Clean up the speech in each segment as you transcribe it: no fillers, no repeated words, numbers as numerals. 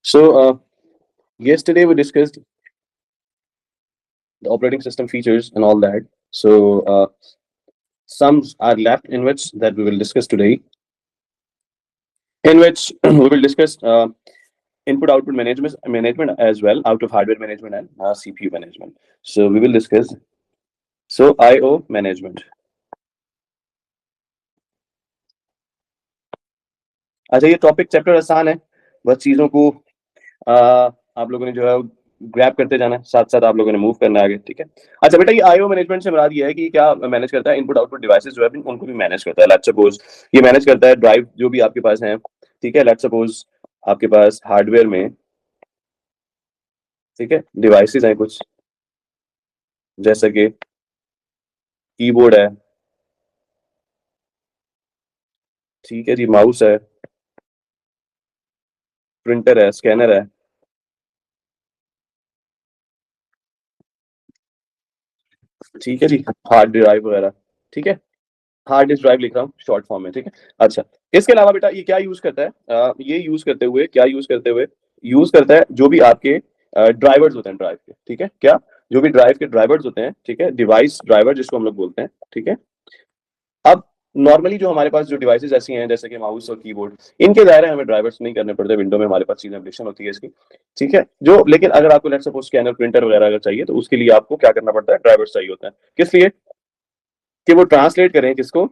So, yesterday we discussed the operating system features and all that. So, some are left in which that we will discuss today, in which we will discuss input-output management as well, out of hardware management and CPU management. So, we will discuss I/O management. अच्छा, ये topic chapter आसान है, बस चीजों को आप लोगों ने जो है ग्रैब करते जाना है, साथ साथ आप लोगों ने मूव करना है आगे। ठीक है। अच्छा बेटा, ये आईओ मैनेजमेंट से मुराद ये है कि क्या मैनेज करता है, इनपुट आउटपुट डिवाइसेस जो है उनको भी मैनेज करता है। लेट्स सपोज ये मैनेज करता है ड्राइव जो भी आपके पास है। ठीक है। लेट्स सपोज आपके पास हार्डवेयर में, ठीक है, डिवाइसेस हैं कुछ, जैसे कि कीबोर्ड है, ठीक है जी, माउस है, प्रिंटर है, स्कैनर है, ठीक है जी, हार्ड ड्राइव वगैरह। ठीक है, हार्ड डिस्क ड्राइव लिख रहा हूँ शॉर्ट फॉर्म में। ठीक है। अच्छा, इसके अलावा बेटा ये क्या यूज करता है, ये यूज करते हुए क्या यूज करता है जो भी आपके ड्राइवर्स होते हैं ड्राइव के। ठीक है, क्या जो भी ड्राइव के ड्राइवर्स होते हैं, ठीक है, डिवाइस ड्राइवर जिसको हम लोग बोलते हैं। ठीक है। अब नॉर्मली जो हमारे पास जो डिवाइसेस ऐसी हैं जैसे कि माउस और कीबोर्ड, इनके दायरे हमें ड्राइवर्स नहीं करने पड़ते। विंडो में हमारे पास चीजें एप्लीकेशन होती है इसकी। ठीक है। जो लेकिन अगर आपको लेट्स सपोज स्कैनर प्रिंटर वगैरह अगर चाहिए तो उसके लिए आपको क्या करना पड़ता है, ड्राइवर्स चाहिए होता है। किस लिए? कि वो ट्रांसलेट करें किसको,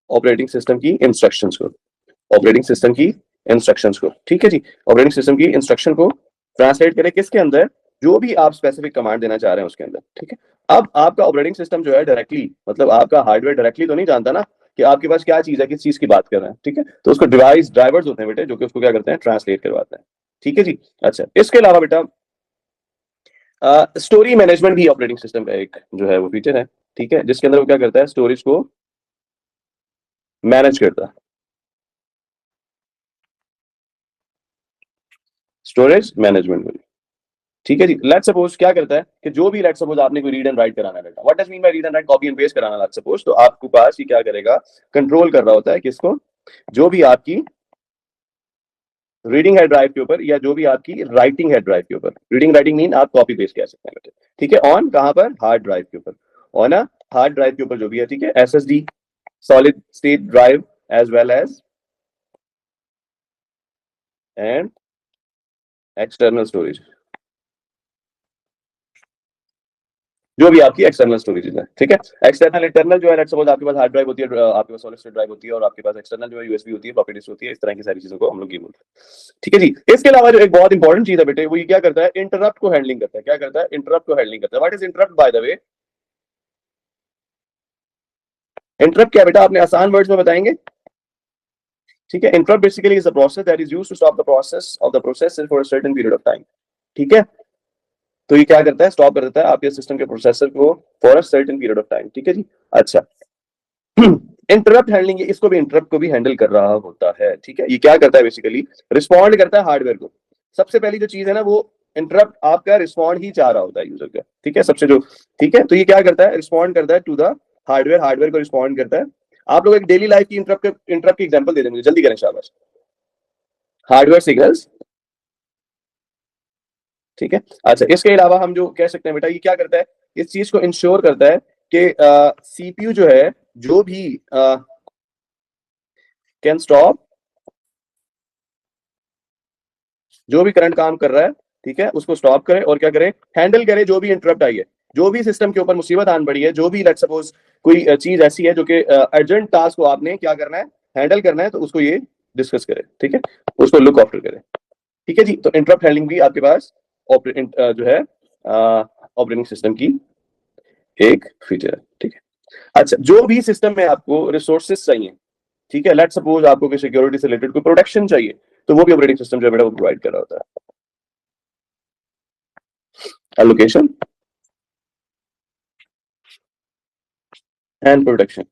ऑपरेटिंग सिस्टम की इंस्ट्रक्शंस को, ऑपरेटिंग सिस्टम की इंस्ट्रक्शंस को। ठीक है जी, ऑपरेटिंग सिस्टम की इंस्ट्रक्शन को ट्रांसलेट करें किसके अंदर, जो भी आप स्पेसिफिक कमांड देना चाह रहे हैं उसके अंदर। ठीक है। अब आपका ऑपरेटिंग सिस्टम जो है डायरेक्टली, मतलब आपका हार्डवेयर डायरेक्टली तो नहीं जानता ना कि आपके पास क्या चीज है, किस चीज की बात कर रहे हैं। ठीक है, तो उसको डिवाइस ड्राइवर्स होते हैं बेटे, जो कि उसको क्या करते हैं, ट्रांसलेट करवाते हैं। ठीक है जी। अच्छा, इसके अलावा बेटा स्टोरी मैनेजमेंट भी ऑपरेटिंग सिस्टम का एक जो है वो फीचर है। ठीक है, जिसके अंदर वो क्या करता है, स्टोरेज को मैनेज करता है। स्टोरेज मैनेजमेंट में, ठीक है जी। लेट्स सपोज क्या करता है कि जो भी लेट्स सपोज आपने कोई रीड एंड राइट कराना है बेटा, what does mean bye read and right, copy and paste कराना लेट्स सपोज, तो आपके पास ये क्या करेगा, कंट्रोल कर रहा होता है किसको, जो भी आपकी रीडिंग है ड्राइव के ऊपर या जो भी आपकी राइटिंग है ड्राइव के ऊपर। रीडिंग राइटिंग मीन आप कॉपी पेस्ट कह सकते हैं बेटे। ठीक है, ऑन कहां पर, हार्ड ड्राइव के ऊपर, ऑन अ हार्ड ड्राइव के ऊपर जो भी है। ठीक है, SSD, solid state drive, as well as and external storage, जो भी आपकी एक्सटर्नल स्टोरेज है। ठीक है, एक्सटर्नल इंटरनल जो है लेट्स सपोज आपके पास हार्ड ड्राइव होती है, आपके पास सॉलिड स्टेट ड्राइव होती है, और आपके पास एक्सटर्नल जो है यूएसबी होती है, फ्लॉपी डिस्क होती है, इस तरह की सारी चीजों को हम लोग ये बोलते हैं। ठीक है जी। इसके अलावा जो एक बहुत इंपॉर्टेंट चीज है बेटे, वो ये क्या करता है, इंटरप्ट को हैंडलिंग करता है। क्या करता है, इंटरप्ट को हैंडलिंग करता है। What is interrupt by the way, interrupt क्या बेटा, आपने आसान वर्ड्स में बताएंगे। ठीक है, interrupt basically is the process that is used to stop the process of the processor for a certain period of time. ठीक है, तो ये क्या करता है, स्टॉप कर देता है आपके सिस्टम के प्रोसेसर को for a certain period of time. ठीक है जी। अच्छा, इंटरप्ट हैंडलिंग, इसको भी इंटरप्ट को भी हैंडल कर रहा होता है। ठीक है, ये क्या करता है, बेसिकली रिस्पॉन्ड करता है हार्डवेयर को। सबसे पहली जो चीज है ना, वो इंटरप्ट आपका रिस्पॉन्ड ही चाह रहा होता है यूजर का। ठीक है, सबसे जो, ठीक है, तो ये क्या करता है, रिस्पॉन्ड करता है टू द हार्डवेयर, हार्डवेयर को रिस्पॉन्ड करता है। आप लोग एक डेली लाइफ की इंटरप्ट की एग्जांपल दे देंगे, जल्दी करें शाबाश। हार्डवेयर सिग्नल्स, ठीक है। अच्छा, इसके अलावा हम जो कह सकते हैं बेटा, ये क्या करता है, इस चीज को इंश्योर करता है कि सीपीयू जो है, जो भी कैन स्टॉप, जो भी करंट काम कर रहा है, ठीक है, उसको स्टॉप करे और क्या करे, हैंडल करे जो भी इंटरप्ट आई है, जो भी सिस्टम के ऊपर मुसीबत आन पड़ी है, जो भी लेट्स सपोज कोई चीज ऐसी है जो कि अर्जेंट टास्क को आपने क्या करना है, हैंडल करना है, तो उसको ये डिस्कस करे। ठीक है, उसको लुक आफ्टर करे। ठीक है जी। तो इंटरप्ट हैंडलिंग भी आपके पास जो है ऑपरेटिंग सिस्टम की एक फीचर है। ठीक है। अच्छा, जो भी सिस्टम में आपको रिसोर्सेज चाहिए, ठीक है, लेट सपोज आपको कोई सिक्योरिटी से रिलेटेड कोई प्रोटेक्शन चाहिए, तो वो भी ऑपरेटिंग सिस्टम जो है बेटा वो प्रोवाइड कर रहा होता है। Allocation and protection.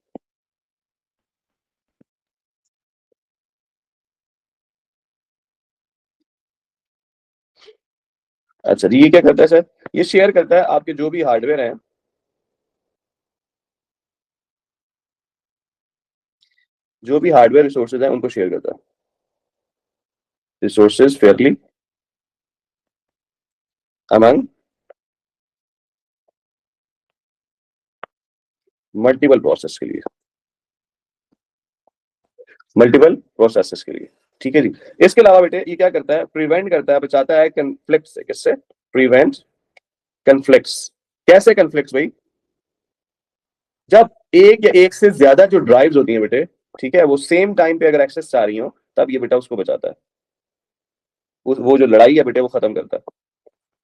अच्छा जी, ये क्या करता है सर, ये शेयर करता है आपके जो भी हार्डवेयर हैं, जो भी हार्डवेयर रिसोर्सेज हैं उनको शेयर करता है। Resources Fairlie among multiple process के लिए, मल्टीपल प्रोसेसेस के लिए। ठीक है जी। इसके अलावा बेटे ये क्या करता है, प्रिवेंट करता है, बचाता है कन्फ्लिक्ट से। किससे? Prevent conflicts. कैसे कन्फ्लिक्ट्स भाई? जब एक या एक से ज्यादा जो ड्राइव्स होती हैं बेटे, ठीक है, वो सेम टाइम पे अगर एक्सेस चाह रही हो, तब ये बेटा उसको बचाता है। वो जो लड़ाई है बेटे वो खत्म करता है।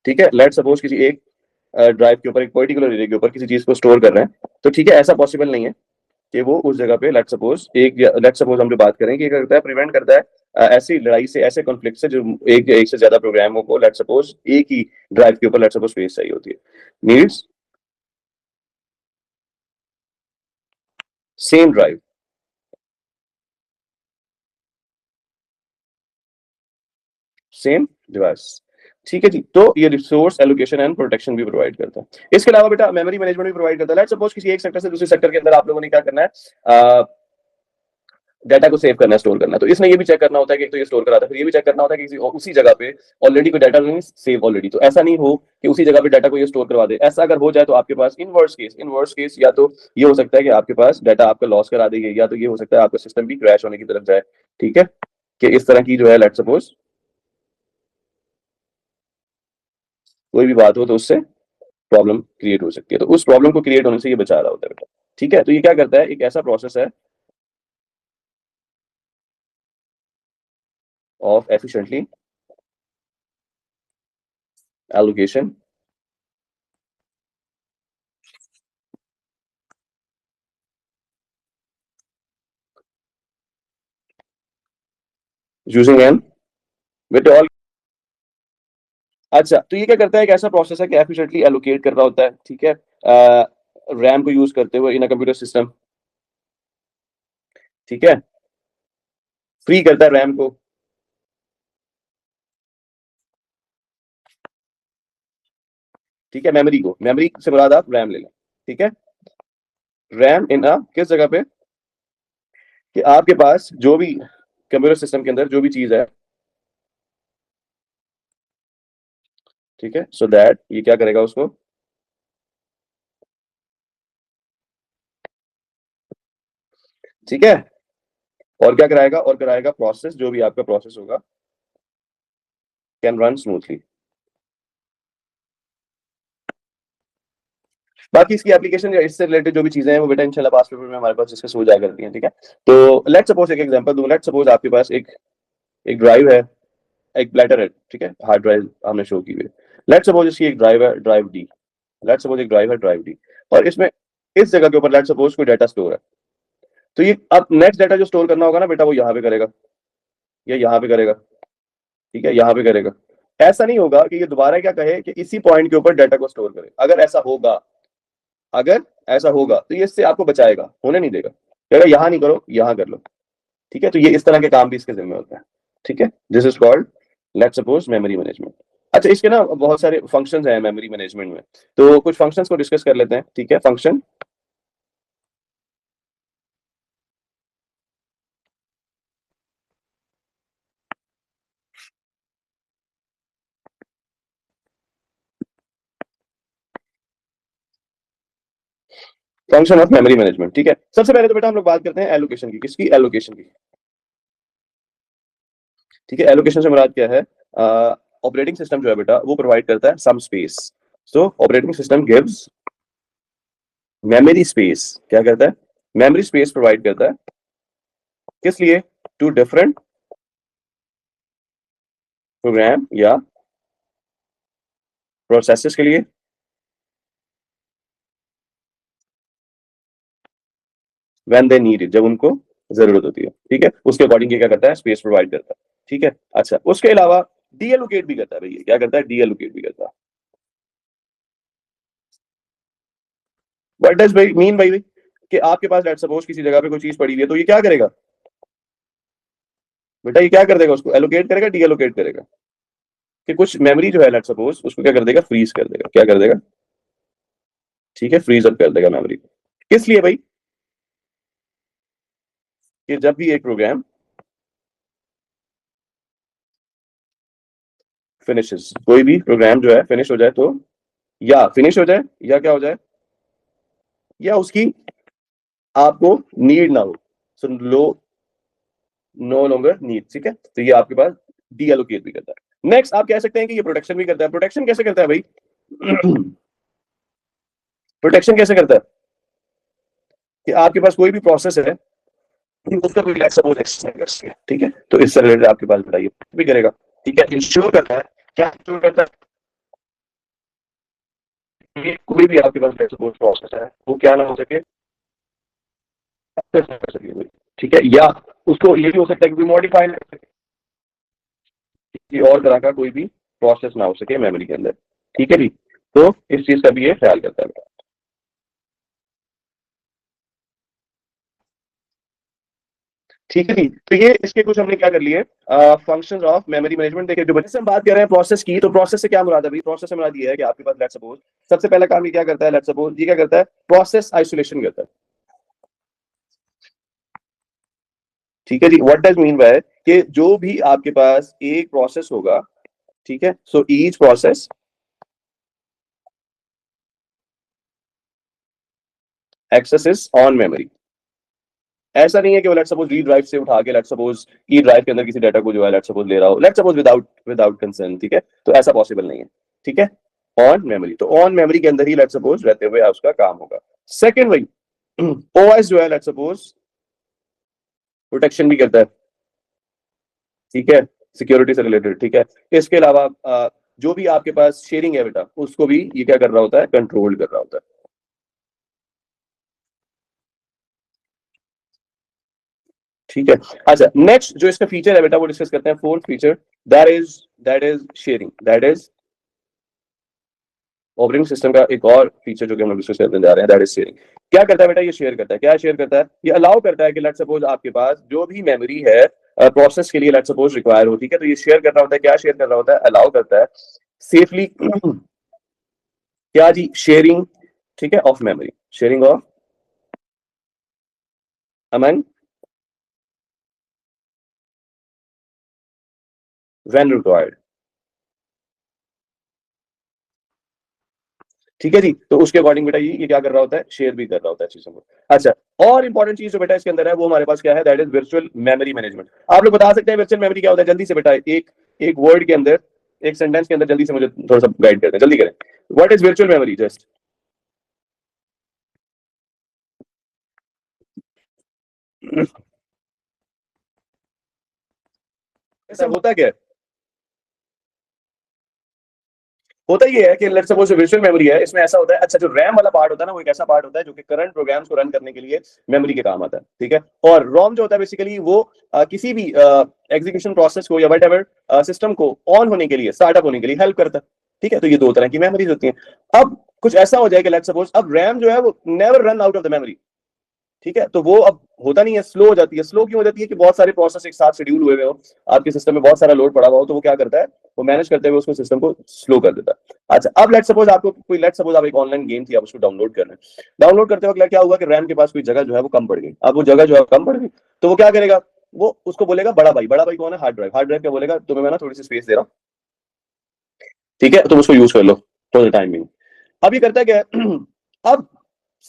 ठीक है, लेट सपोज किसी एक ड्राइव के ऊपर, एक पर्टिकुलर एरिया के ऊपर किसी चीज को स्टोर कर रहे हैं, तो ठीक है, ऐसा पॉसिबल नहीं है कि वो उस जगह पे लेट सपोज हम जो बात करें कि क्या करता है, प्रिवेंट करता है ऐसी लड़ाई से, ऐसे कॉन्फ्लिक्ट से जो एक से ज्यादा प्रोग्रामों को लेट सपोज एक ही ड्राइव के ऊपर लेट सपोज स्पेस चाहिए होती है, needs same drive, same device. ठीक है जी। तो ये रिसोर्स एलोकेशन एंड प्रोटेक्शन भी प्रोवाइड करता है। इसके अलावा बेटा मेमोरी मैनेजमेंट भी प्रोवाइड करता है। लेट्स सपोज किसी एक सेक्टर से दूसरे सेक्टर के अंदर आप लोगों ने क्या करना है, डाटा को सेव करना है, स्टोर करना है। तो इसमें ये भी चेक करना होता है कि एक तो ये स्टोर करा था, फिर ये भी चेक करना होता है कि किसी उसी जगह पे ऑलरेडी कोई डाटा नहीं सेव ऑलरेडी, तो ऐसा नहीं हो कि उसी जगह पे डाटा को ये स्टोर करवा दे। ऐसा अगर हो जाए तो आपके पास इन वर्स्ट केस या तो ये हो सकता है कि आपके पास डाटा आपका लॉस करा देगी, या तो ये हो सकता है आपका सिस्टम भी क्रैश होने की तरफ जाए। ठीक है, कि इस तरह की जो है लेट सपोज कोई भी बात हो तो उससे प्रॉब्लम क्रिएट हो सकती है, तो उस प्रॉब्लम को क्रिएट होने से ये बचा रहा होता है बेटा। ठीक है, तो ये क्या करता है, एक ऐसा प्रोसेस है of efficiently allocation using an with all. अच्छा, तो ये क्या करता है, एक ऐसा प्रोसेस है कि एफिशिएंटली एलोकेट कर रहा होता है। ठीक है, रैम को यूज करते हुए इन अ कंप्यूटर सिस्टम। ठीक है, फ्री करता है रैम को। ठीक है, मेमोरी को, मेमोरी से मुराद आप रैम ले लें। ठीक है, रैम इन अ किस जगह पे, कि आपके पास जो भी कंप्यूटर सिस्टम के अंदर जो भी चीज है, ठीक है, सो दैट ये क्या करेगा उसको, ठीक है, और क्या कराएगा, और कराएगा प्रोसेस, जो भी आपका प्रोसेस होगा कैन रन स्मूथली। बाकी इसकी एप्लीकेशन या इससे रिलेटेड जो भी चीजें हैं वो बेटा इंशाल्लाह पास पेपर में हमारे पास डिस्कस हो जाया करती हैं। ठीक है, तो लेट सपोज एक एग्जांपल दूं, लेट सपोज आपके पास एक एक ड्राइव है, एक प्लेटर है। ठीक है, हार्ड ड्राइव हमने शो की हुई है। लेट सपोज इसकी एक ड्राइव है, ड्राइव डी। लेट सपोज एक ड्राइव है, ड्राइव डी, और इसमें इस जगह के ऊपर लेट सपोज कोई डाटा स्टोर है। तो ये अब नेक्स्ट डाटा जो स्टोर करना होगा ना बेटा, वो यहाँ पे करेगा या यहाँ पे करेगा। ठीक है, यहाँ पे करेगा। ऐसा नहीं होगा कि ये दोबारा क्या कहे कि इसी पॉइंट के ऊपर डाटा को स्टोर करे। अगर ऐसा होगा, अगर ऐसा होगा तो ये इससे आपको बचाएगा, होने नहीं देगा, कहेगा यहाँ नहीं करो, यहाँ कर लो। ठीक है, तो ये इस तरह के काम भी इसके जिम्मे होते हैं। ठीक है, this is called let suppose memory management. अच्छा, इसके ना बहुत सारे फंक्शंस हैं मेमोरी मैनेजमेंट में, तो कुछ फंक्शंस को डिस्कस कर लेते हैं। ठीक है, function function of memory management. ठीक है, सबसे पहले तो बेटा हम लोग बात करते हैं एलोकेशन की। किसकी? एलोकेशन की। ठीक है, एलोकेशन से मुराद क्या है, ऑपरेटिंग सिस्टम जो है बेटा वो प्रोवाइड करता है some space. So operating system gives memory space. क्या करता है? मेमोरी स्पेस प्रोवाइड करता है। किस लिए? टू डिफरेंट प्रोग्राम या प्रोसेसेस के लिए, व्हेन दे नीड इट, जब उनको जरूरत होती है। ठीक है, उसके अकॉर्डिंग ये क्या करता है, स्पेस प्रोवाइड करता है। ठीक है, अच्छा, उसके अलावा डीएलोकेट भी करता है भैया। क्या करता है? डीएलोकेट भी करता है। व्हाट डज भाई मीन भाई, कि आपके पास लेट्स सपोज किसी जगह पे कोई चीज पड़ी हुई है, तो ये क्या करेगा बेटा, ये क्या कर देगा, उसको एलोकेट करेगा, डीएलोकेट करेगा। कि कुछ मेमोरी जो है लेट्स सपोज उसको क्या कर देगा, फ्रीज कर देगा। क्या कर देगा? ठीक है, फ्रीज अप कर देगा मेमोरी को। किस लिए भाई? कि जब भी एक प्रोग्राम फिनिशेस, कोई भी प्रोग्राम जो है फिनिश हो जाए तो, या फिनिश हो जाए या क्या हो जाए, या उसकी आपको नीड ना हो, सो लो, नो लॉन्गर नीड, ठीक है, तो ये आपके पास डी एलोकेट भी करता है। नेक्स्ट आप कह सकते हैं कि ये प्रोटेक्शन भी करता है। प्रोटेक्शन कैसे करता है भाई? प्रोटेक्शन कैसे करता है कि आपके पास कोई भी प्रोसेस है उसका कोई सपोज एक्सेस नहीं कर सके, ठीक है, तो इससे रिलेटेड आपके पास बताइए भी करेगा, ठीक है, इंश्योर करता है, क्या इंश्योर करता है कि कोई भी आपके पास सपोज प्रोसेस है वो क्या ना हो सके, एक्सेस ना कर सके कोई, ठीक है, या उसको ये भी हो सकता है कि मॉडिफाई कर सके, किसी और तरह का कोई भी प्रोसेस ना हो सके मेमोरी के अंदर, ठीक है जी, तो इस चीज का भी ये ख्याल करता है। ठीक है जी, तो ये इसके कुछ हमने क्या कर लिए फंक्शंस ऑफ मेमोरी मैनेजमेंट। देखिए जो से हम बात कर रहे हैं प्रोसेस की, तो प्रोसेस से क्या मुराद है भाई? प्रोसेस से मुराद ये है कि आपके पास लेट्स सपोज सबसे पहला काम ये क्या करता है, लेट्स सपोज ये क्या करता है, प्रोसेस आइसोलेशन करता है, ठीक है जी। व्हाट डज मीन बाय कि जो भी आपके पास एक प्रोसेस होगा, ठीक है, so each process axes on memory. ऐसा नहीं है कि वो लेट्स सपोज री ड्राइव से उठा के लेट्स सपोज ई ड्राइव के अंदर किसी डाटा को जो है लेट्स सपोज ले रहा हो, let's suppose without without concern, ठीक है, तो ऐसा पॉसिबल नहीं है, ठीक है। ऑन मेमोरी, तो ऑन मेमोरी के अंदर ही लेट्स सपोज रहते हुए उसका काम होगा। सेकंड वही ओएस जो है लेट्स सपोज प्रोटेक्शन भी करता है, ठीक है, सिक्योरिटी से रिलेटेड, ठीक है। इसके अलावा जो भी आपके पास शेयरिंग है बेटा उसको भी ये क्या कर रहा होता है, कंट्रोल कर रहा होता है, ठीक है। अच्छा नेक्स्ट जो इसका फीचर है बेटा वो डिस्कस करते हैं, fourth feature, that is sharing, that is operating system का एक और फीचर जो कि हम लोग डिस्कस करने जा रहे हैं, दैट इज शेयरिंग। क्या करता है बेटा? ये शेयर करता है, क्या शेयर करता है? ये अलाउ करता है कि लेट्स सपोज आपके पास जो भी मेमोरी है प्रोसेस के लिए लेट्स सपोज रिक्वायर हो, ठीक है, तो ये शेयर कर रहा होता है, क्या शेयर कर रहा होता है, अलाउ करता है सेफली क्या जी, शेयरिंग, ठीक है, of memory, sharing of among when required, ठीक है जी। तो उसके अकॉर्डिंग बेटा ये क्या कर रहा होता है, शेयर भी कर रहा होता है चीजों को। अच्छा, और इंपॉर्टेंट चीज जो बेटा इसके अंदर है वो हमारे पास क्या है, that is virtual memory management. आप लोग बता सकते हैं वर्चुअल मेमोरी क्या होता है? जल्दी से बेटा एक एक वर्ड के अंदर, एक सेंटेंस के अंदर जल्दी से मुझे थोड़ा सा गाइड करते हैं, जल्दी करें। What is virtual memory? Just ऐसा होता क्या है? होता ये है कि लेट्स सपोज वर्चुअल मेमोरी है, इसमें ऐसा होता है, अच्छा जो रैम वाला पार्ट होता है ना वो एक ऐसा पार्ट होता है जो कि करंट प्रोग्राम्स को रन करने के लिए मेमोरी के काम आता है, ठीक है। और रोम जो होता है बेसिकली वो किसी भी एग्जीक्यूशन प्रोसेस को या वट एवर सिस्टम को ऑन होने के लिए, स्टार्टअप होने के लिए हेल्प करता है, ठीक है। तो ये दो तरह की मेमोरीज होती हैं। अब कुछ ऐसा हो जाएगा लेट्स सपोज अब रैम जो है वो never run out of the memory, ठीक है, तो वो अब होता नहीं है, स्लो हो जाती है। स्लो क्यों हो जाती है? कि बहुत सारे प्रोसेस एक साथ शेड्यूल हुए हो, आपके सिस्टम में बहुत सारा लोड पड़ा हुआ हो, तो वो क्या करता है, वो मैनेज करते हुए उसको सिस्टम को स्लो कर देता है। अच्छा अब लेट सपोज आपको कोई, लेट सपोज आप एक ऑनलाइन गेम थी, आप उसको डाउनलोड कर रहे हैं, डाउनलोड करते वक्त क्या हुआ कि रैम के पास कोई जगह जो है वो कम पड़ गई। अब वो जगह जो है कम पड़ गई, तो वो क्या करेगा, वो उसको बोलेगा बड़ा भाई, बड़ा भाई कौन है, हार्ड ड्राइव, हार्ड ड्राइव क्या बोलेगा, तुम्हें मैं ना थोड़ी सी स्पेस दे रहा हूँ, ठीक है, तुम उसको यूज कर लो फॉर द टाइम बिंग। अब ये करता है क्या है? अब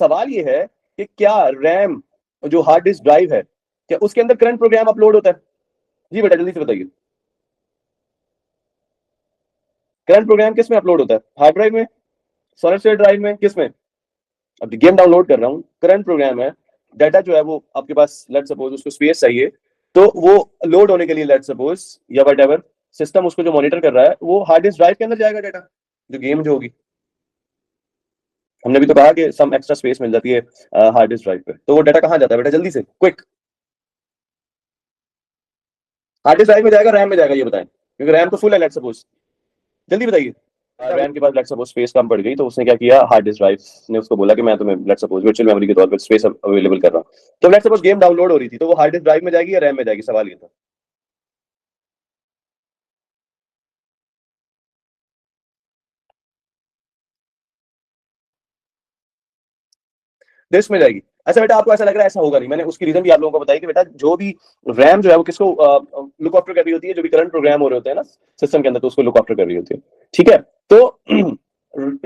सवाल ये है कि क्या रैम जो हार्ड डिस्क ड्राइव है, क्या उसके अंदर करंट प्रोग्राम अपलोड होता है? जी बेटा जल्दी से बताइए, करंट प्रोग्राम किस में अपलोड होता है? हार्ड ड्राइव में, सॉलिड स्टेट ड्राइव में, किस में? अब गेम डाउनलोड कर रहा हूँ, करंट प्रोग्राम है, डाटा जो है वो आपके पास लेट सपोज उसको स्पेस चाहिए, तो वो लोड होने के लिए लेट सपोज या वट एवर सिस्टम उसको जो मॉनिटर कर रहा है वो हार्ड डिस्क ड्राइव के अंदर जाएगा डाटा, जो गेम जो होगी। हमने भी तो कहा कि सम एक्स्ट्रा स्पेस मिल जाती है हार्ड डिस्क ड्राइव पे, तो वो डाटा कहाँ जाता है बेटा? जल्दी से क्विक, हार्ड डिस्क ड्राइव में जाएगा, रैम में जाएगा, ये बताएं, क्योंकि रैम तो फुल है लेट सपोज, जल्दी बताइए। रैम के पास लेट सपोज स्पेस कम पड़ गई, तो उसने क्या किया, हार्ड डिस्क ड्राइव ने उसको बोला कि मैं तुम्हें लेट सपोज वर्चुअल मेमोरी के तौर पर स्पेस अवेलेबल कर रहा हूँ। तो लेट सपोज गेम डाउनलोड हो रही थी, तो वो हार्ड डिस्क ड्राइव में जाएगी या रैम में जाएगी, सवाल ये था। डिस्क में जाएगी। अच्छा बेटा आपको ऐसा लग रहा है ऐसा होगा नहीं, मैंने उसकी रीजन भी आप लोगों को बताई कि बेटा जो भी रैम जो है वो किसको लुक आफ्टर कर रही होती है, जो भी करंट प्रोग्राम हो रहे होते हैं ना सिस्टम के अंदर, तो उसको लुक आफ्टर कर रही होती है। ठीक है, तो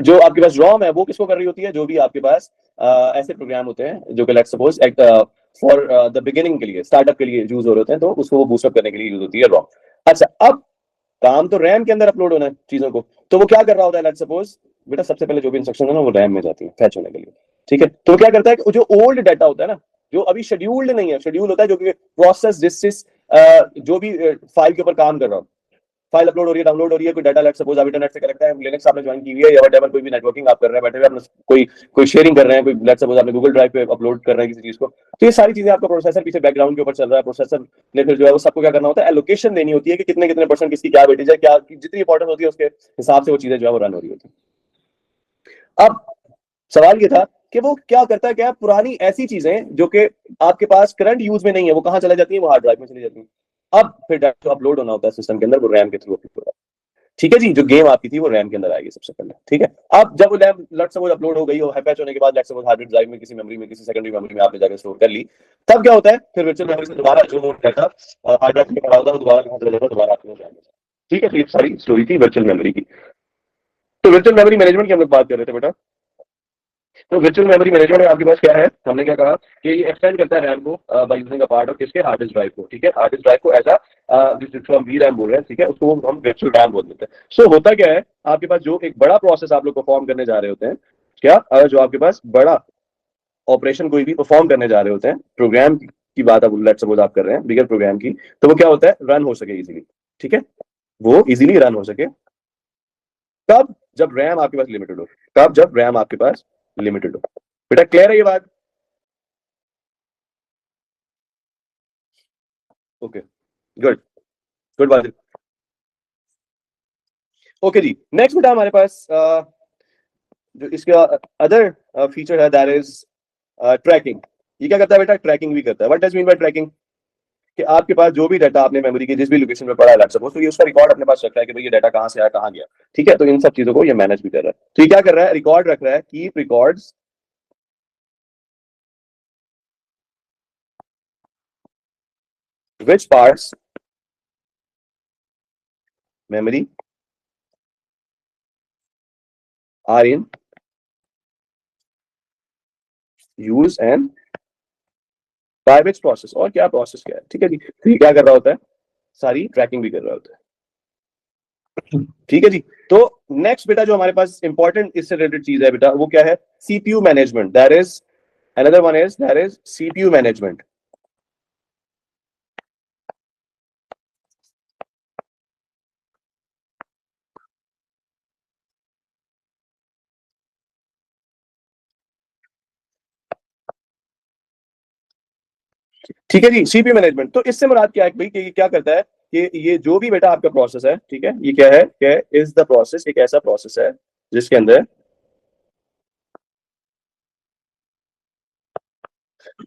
जो आपके पास रॉम है वो किसको कर रही होती है, जो भी आपके पास ऐसे प्रोग्राम होते हैं जो कि let's suppose for the beginning के लिए, स्टार्टअप के लिए यूज हो रहे होते हैं, तो उसको वो बूस्टअप करने के लिए यूज होती है रॉम। अच्छा अब काम तो रैम के अंदर अपलोड होना है चीजों को, तो वो क्या कर रहा होता है, लेट्स सपोज बेटा सबसे पहले जो भी इंस्ट्रक्शन है ना वो रैम में जाती है फैच होने के लिए। ठीक है, तो क्या करता है कि जो ओल्ड डाटा होता है ना, जो अभी शेड्यूल्ड नहीं है, शेड्यूल होता है जो कि प्रोसेस जिस जो भी फाइल के ऊपर काम कर रहा हो, फाइल अपलोड हो रही है, डाउनलोड हो रही है, कोई डाटा लेट सपोज आप इंटरनेट से कनेक्ट है, लिनक्स आपने ज्वाइन की हुई है या व्हाटएवर, कोई भी नेटवर्किंग आप कर रहे हैं बैठे हुए, आपने कोई शेयरिंग कर रहे हैं, कोई लेट सपोज आपने गूगल ड्राइव पे अपलोड कर रहे हैं किसी चीज को, तो ये सारी चीजें आपका प्रोसेसर पीछे बैकग्राउंड के ऊपर चल रहा है, प्रोसेसर ने फिर जो है वो सबको क्या करना होता है, एलोकेशन देनी होती है कि कितने कितने परसेंट किसकी क्या वेटेज है, क्या जितनी इंपॉर्टेंस होती है उसके हिसाब से वो चीजें जो है वो रन हो रही होती है। अब सवाल ये था कि वो क्या करता है, क्या पुरानी ऐसी चीजें जो कि आपके पास करंट यूज में नहीं है वो कहां चला जाती है, वो हार्ड ड्राइव में चली जाती है। अब फिर डाटा अपलोड होना होता है सिस्टम के अंदर, वो रैम के थ्रू अपलोड होता है। ठीक है जी, जो गेम आपकी थी वो रैम के अंदर आएगी सबसे पहले। ठीक है, अब जब वो रैम लेट्स सपोज अपलोड हो गई हो, पैच होने के बाद लेट्स सपोज हार्ड ड्राइव में किसी मेमोरी में किसी सेकेंडरी मेमोरी में आपने जाकर स्टोर कर ली, तब क्या होता है फिर वर्चुअल मेमोरी से दोबारा जो डाटा हार्ड ड्राइव में पड़ा होता है वो दोबारा कहां चला जाता है, दोबारा आपके रैम में। ठीक है, तो ये सारी स्टोरी थी वर्चुअल मेमोरी की। तो वर्चुअल मेमोरी मैनेजमेंट की हम लोग बात कर रहे थे बेटा। तो वर्चुअल मेमोरी मैनेजमेंट में आपके पास क्या है, हमने क्या कहा कि ये एक्सटेंड करता है रैम को by using a part of किसके, हार्ड डिस्क ड्राइव को। ठीक है, हार्ड डिस्क ड्राइव को ऐसा जिसको हम वी रैम बोल रहे हैं, ठीक है, उसको हम वर्चुअल रैम बोल देते हैं। सो होता क्या है, आपके पास जो एक बड़ा प्रोसेस आप लोग परफॉर्म करने जा रहे होते हैं, क्या जो आपके पास बड़ा ऑपरेशन कोई भी परफॉर्म करने जा रहे होते हैं, प्रोग्राम की बात अब लेट्स सपोज आप कर रहे हैं बिगर प्रोग्राम की, तो वो क्या होता है, रन हो सके इजीली। ठीक है, वो इजीली रन हो सके तब जब रैम आपके पास लिमिटेड हो, तब जब रैम आपके पास लिमिटेड हो। बेटा क्लियर है ये बात? ओके, गुड, गुड बात। ओके जी, नेक्स्ट बेटा हमारे पास जो इसका अदर फीचर है दैट इज ट्रैकिंग। ये क्या करता है बेटा, ट्रैकिंग भी करता है। What does mean by tracking, कि आपके पास जो भी डाटा आपने मेमोरी की जिस भी लोकेशन पे पड़ा है लेट्स सपोज, तो ये उसका रिकॉर्ड अपने पास रख रहा है कि भाई ये डाटा कहां से आया कहां गया। ठीक है, तो इन सब चीजों को ये मैनेज भी कर रहा है। तो ये क्या कर रहा है, रिकॉर्ड रख रहा है, keep records which parts memory are in use and by which process, और क्या प्रोसेस क्या है। ठीक है जी, तो ये क्या कर रहा होता है, सारी ट्रैकिंग भी कर रहा होता है। ठीक है जी, तो नेक्स्ट बेटा जो हमारे पास इंपॉर्टेंट इससे रिलेटेड चीज है बेटा, वो क्या है, CPU management. That is another one is that is CPU management. ठीक है जी, सीपीयू मैनेजमेंट, तो इससे मुराद क्या है भाई, कि ये क्या करता है कि ये जो भी बेटा आपका प्रोसेस है, ठीक है, ये क्या है इज द प्रोसेस, एक ऐसा प्रोसेस है जिसके अंदर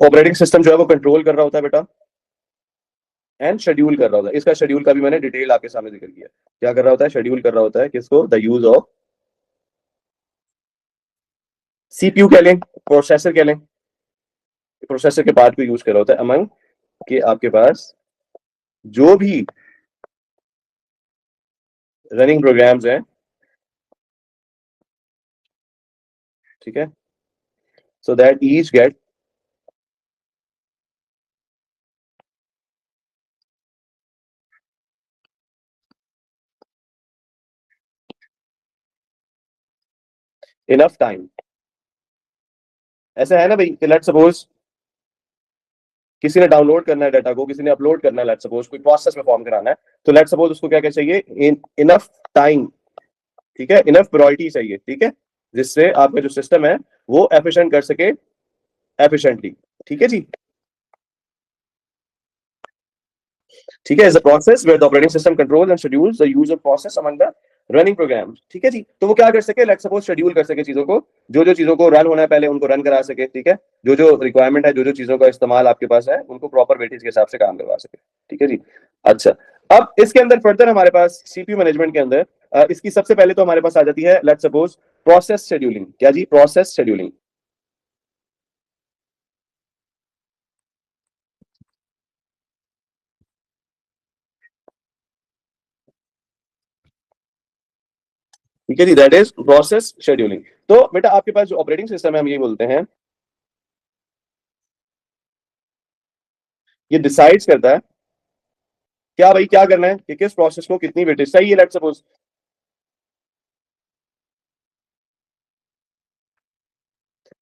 ऑपरेटिंग सिस्टम जो है वो कंट्रोल कर रहा होता है बेटा, एंड शेड्यूल कर रहा होता है। इसका शेड्यूल का भी मैंने डिटेल आपके सामने जिक्र किया। क्या कर रहा होता है, शेड्यूल कर रहा होता है किसको, द यूज ऑफ सीपीयू कह लें, प्रोसेसर कह लें, प्रोसेसर के पार्ट को यूज कर रहा होता है अमंग कि आपके पास जो भी रनिंग प्रोग्राम्स हैं। ठीक है, so that each get enough time. ऐसा है ना भाई कि लेट्स सपोज किसी ने डाउनलोड करना है डाटा को, किसी ने अपलोड करना है, लेट्स सपोज कोई प्रोसेस परफॉर्म कराना है, तो लेट्स सपोज उसको क्या क्या चाहिए, इनफ टाइम। ठीक है, इनफ प्रायोरिटी चाहिए। ठीक है, जिससे आपका जो सिस्टम है वो एफिशिएंट कर सके एफिशिएंटली। ठीक है जी, ठीक है, is a process where the operating system controls and schedules the use of process among the running programs. ठीक है जी, तो वो क्या कर सके, लेट्स सपोज शेड्यूल कर सके चीजों को, जो जो चीजों को रन होना है पहले उनको रन करा सके। ठीक है, जो जो रिक्वायरमेंट है, जो जो चीजों का इस्तेमाल आपके पास है, उनको प्रॉपर वेटेज के हिसाब से काम करवा सके। ठीक है जी, अच्छा, अब इसके अंदर फर्दर हमारे पास सीपीयू मैनेजमेंट के अंदर इसकी सबसे पहले तो हमारे पास आ जाती है लेट्स सपोज प्रोसेस शेड्यूलिंग। क्या जी, प्रोसेस शेड्यूलिंग। ठीक है जी, दैट इज प्रोसेस शेड्यूलिंग। तो बेटा आपके पास जो ऑपरेटिंग सिस्टम है हम ये बोलते हैं, ये डिसाइड्स करता है क्या भाई क्या करना है कि किस प्रोसेस को कितनी वेटेज चाहिए, लेट्स सपोज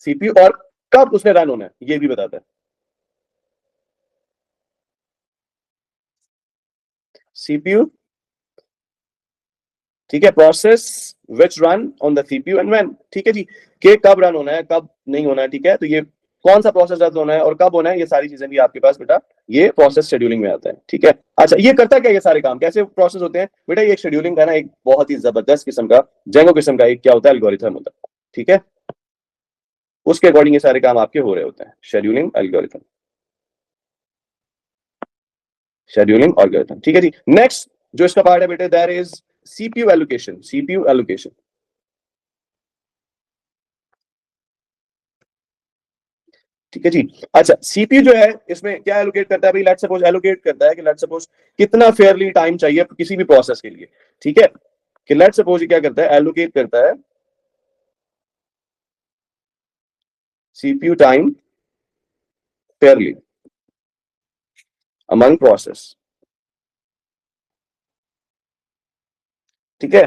सीपीयू, और कब उसने रन होना है ये भी बताता है। सीपीयू, ठीक है, process which run on the CPU and when, ठीक है जी, कि कब रन होना है कब नहीं होना है, ठीक है, तो ये कौन सा प्रोसेस रन होना है और कब होना है, ये सारी चीजें भी आपके पास बेटा ये प्रोसेस शेड्यूलिंग में आता है। ठीक है, अच्छा ये करता क्या, ये सारे काम कैसे प्रोसेस होते हैं बेटा, ये एक शेड्यूलिंग का ना एक बहुत ही जबरदस्त किस्म का जेंगो किस्म का एक क्या होता है, एल्गोरिथम होता है। ठीक है, उसके अकॉर्डिंग ये सारे काम आपके हो रहे होते हैं, शेड्यूलिंग एल्गोरिथम, शेड्यूलिंग एल्गोरिथम। ठीक है जी, नेक्स्ट जो इसका पार्ट है बेटे that is CPU allocation, CPU allocation. ठीक है जी, अच्छा सीपीयू जो है इसमें क्या एलोकेट करता है भाई, लेट्स सपोज एलोकेट करता है कि लेट्स सपोज कितना फेयरली टाइम चाहिए किसी भी प्रोसेस के लिए। ठीक है, कि लेट्स सपोज ये क्या करता है, एलोकेट करता है CPU time Fairlie among process. ठीक है,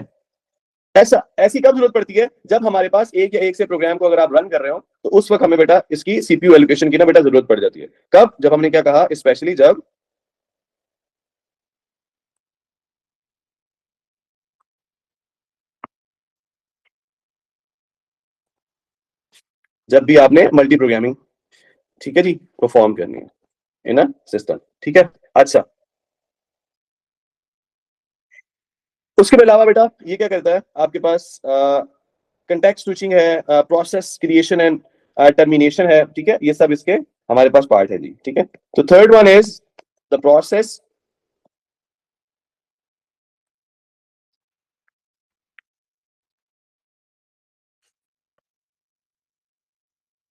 ऐसा ऐसी कब जरूरत पड़ती है, जब हमारे पास एक या एक से प्रोग्राम को अगर आप रन कर रहे हो तो उस वक्त हमें बेटा इसकी सीपीयू एलोकेशन की ना बेटा जरूरत पड़ जाती है। कब, जब हमने क्या कहा, स्पेशली जब भी आपने मल्टी प्रोग्रामिंग, ठीक है जी, परफॉर्म करनी है इन अ सिस्टम। ठीक है, अच्छा उसके अलावा बेटा ये क्या करता है आपके पास, कंटेक्स्ट स्विचिंग है, प्रोसेस क्रिएशन एंड टर्मिनेशन है। ठीक है, ये सब इसके हमारे पास पार्ट है जी। ठीक है, तो third one is the process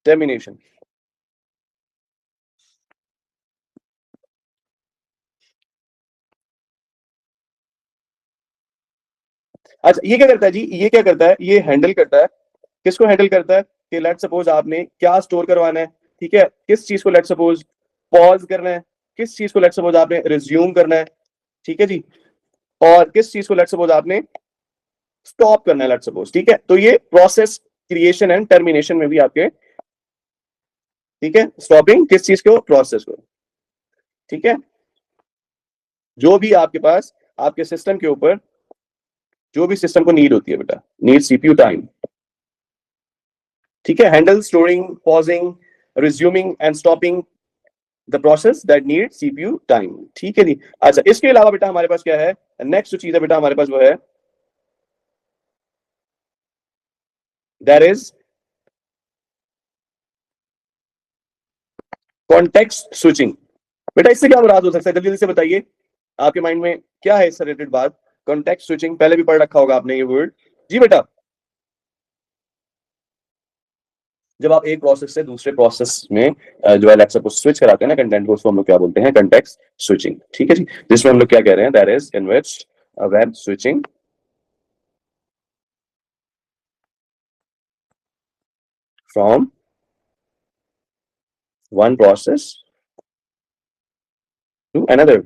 termination. अच्छा ये क्या करता है जी, ये क्या करता है, ये हैंडल करता है, किसको हैंडल करता है कि लेट सपोज आपने क्या स्टोर करवाना है, ठीक है, किस चीज को लेट सपोज पॉज करना है, किस चीज को लेट सपोज आपने रिज्यूम करना है। ठीक है जी, और किस चीज को लेट सपोज आपने स्टॉप करना है लेट सपोज। ठीक है, तो ये प्रोसेस क्रिएशन एंड टर्मिनेशन में भी आपके, ठीक है, स्टॉपिंग किस चीज को, प्रोसेस को। ठीक है, जो भी आपके पास आपके सिस्टम के ऊपर जो भी सिस्टम को नीड होती है बेटा, नीड सीपीयू टाइम। ठीक है, handle storing pausing resuming and stopping the process that need CPU time. ठीक है जी, अच्छा इसके अलावा बेटा हमारे पास क्या है, नेक्स्ट जो चीज है बेटा हमारे पास वो है दैट इज कॉन्टेक्स्ट स्विचिंग। बेटा इससे क्या मुराद हो सकता है, जल्दी जल्दी से बताइए, आपके माइंड में क्या है इससे रिलेटेड बात। कॉन्टेक्स्ट स्विचिंग पहले भी पढ़ रखा होगा आपने ये वर्ड। जी बेटा, जब आप एक प्रोसेस से दूसरे प्रोसेस में जो है लेट्स सपोज स्विच कराते हैं ना कंटेंट को, उसको हम लोग क्या बोलते हैं, कॉन्टेक्स्ट स्विचिंग। ठीक है जी, जिसमें हम लोग क्या कह रहे हैं, that is in which web switching from one process to another,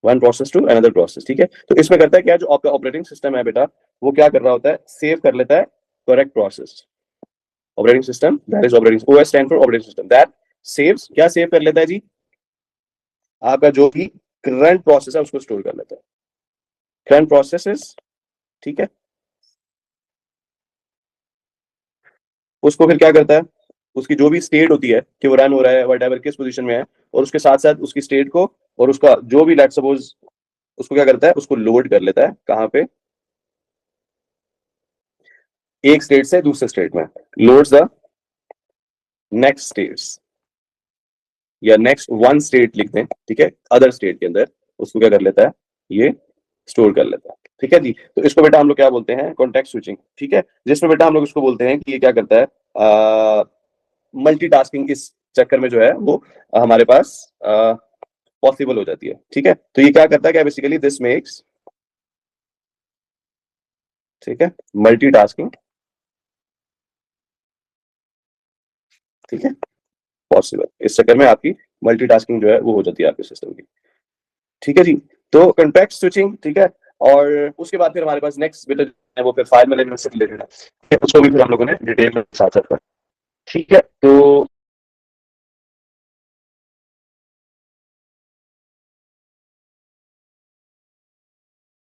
one process to another process. ठीक है, तो इसमें करता है क्या, जो आपका ऑपरेटिंग सिस्टम है बेटा वो क्या कर रहा होता है, सेव कर लेता है correct process. Operating system that is operating, OS stand for operating system, that saves, क्या सेव कर लेता है जी, आपका जो भी करंट प्रोसेस है उसको स्टोर कर लेता है, करंट प्रोसेसेस। ठीक है, उसको फिर क्या करता है, उसकी जो भी स्टेट होती है कि वो रन हो रहा है वट एवर किस पोजीशन में है, और उसके साथ साथ उसकी स्टेट को और उसका जो भी लेट सपोज उसको क्या करता है, उसको लोड कर लेता है कहाँ पे, एक स्टेट से दूसरे स्टेट में, लोड्स द नेक्स्ट स्टेट्स, या नेक्स्ट वन स्टेट लिख दें, ठीक है, अदर स्टेट के अंदर उसको क्या कर लेता है, ये स्टोर कर लेता है। ठीक है जी, तो इसको बेटा हम लोग क्या बोलते हैं, कॉन्टेक्स्ट स्विचिंग। ठीक है, जिसमें बेटा हम लोग इसको बोलते हैं कि ये क्या करता है, मल्टीटास्किंग इस चक्कर में जो है वो हमारे पास पॉसिबल हो जाती है। ठीक है, तो ये क्या करता है, क्या बेसिकली दिस मेक्स ठीक है, मल्टीटास्किंग, ठीक है, पॉसिबल। इस चक्कर में आपकी मल्टीटास्किंग जो है वो हो जाती है आपके सिस्टम की। ठीक है जी, तो कॉन्टेक्स्ट स्विचिंग, ठीक है। और उसके बाद फिर हमारे पास नेक्स्ट बिट है वो फिर फाइल मैनेजमेंट से रिलेटेड है, उसको भी फिर हम लोगों ने डिटेल में साथ साथ कर। ठीक है, तो